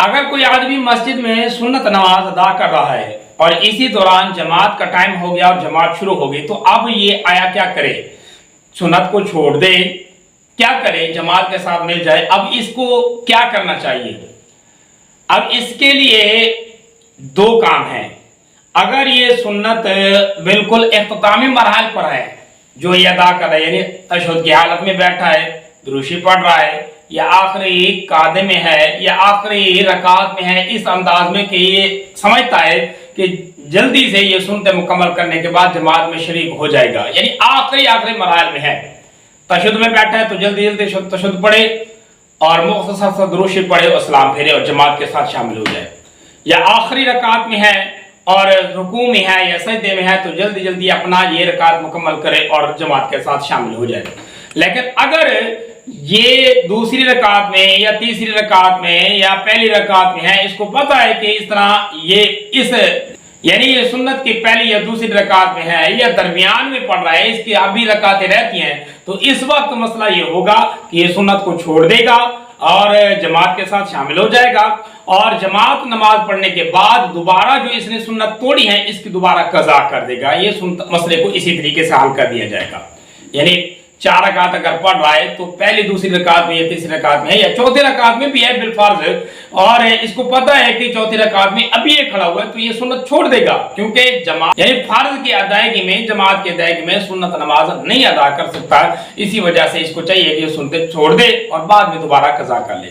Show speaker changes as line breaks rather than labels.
अगर कोई आदमी मस्जिद में सुन्नत नमाज अदा कर रहा है और इसी दौरान जमात का टाइम हो गया और जमात शुरू हो गई, तो अब ये आया क्या करे? सुन्नत को छोड़ दे, क्या करे? जमात के साथ मिल जाए। अब इसको क्या करना चाहिए? अब इसके लिए दो काम हैं। अगर ये सुन्नत बिल्कुल इख्तितामी मरहल पर है, जो ये अदा कर रहा है, यानी तशहुद की हालत में बैठा है, दुरूशी पढ़ रहा है, या आखिरी कादे में है, या आखिरी रकात में है, इस अंदाज में कि ये समझता है कि जल्दी से ये सुन्नत मुकम्मल करने के बाद जमात में शरीक हो जाएगा, यानी आखिरी मरहल में है, तशहुद में बैठा है तो जल्दी जल्दी तशहुद पढ़े और मुख्तसर सा दुरूशी पढ़े और सलाम फेरे और जमात के साथ शामिल हो जाए। या आखिरी रकात में है और रुकू में है या सजदे में है तो जल्दी जल्दी अपना ये रकात मुकम्मल करे और जमात के साथ शामिल हो जाए। लेकिन अगर ये दूसरी रकात में या तीसरी रकात में या पहली रकात में है, इसको पता है कि इस तरह ये यानी ये सुन्नत की पहली या दूसरी रकात में है या दरमियान में पढ़ रहा है, इसकी अभी रकातें रहती हैं, तो इस वक्त मसला ये होगा कि ये सुन्नत को छोड़ देगा और जमात के साथ शामिल हो जाएगा और जमात नमाज पढ़ने के बाद दोबारा जो इसने सुन्नत तोड़ी है इसकी दोबारा कज़ा कर देगा। ये मसले को इसी तरीके से हल कर दिया जाएगा। यानी 4 रकात अगर पढ़ रहा है तो पहली दूसरी रकात में या तीसरी रकात में है या चौथी रकात में भी है बिलफर्ज, और इसको पता है कि चौथी रकात में अभी ये खड़ा हुआ है, तो ये सुन्नत छोड़ देगा, क्योंकि जमात यानी फर्ज की अदायगी में, जमात की अदायगी में सुन्नत नमाज नहीं अदा कर सकता। इसी वजह से इसको चाहिए कि ये सुन्नत छोड़ दे और बाद में दोबारा कज़ा कर ले।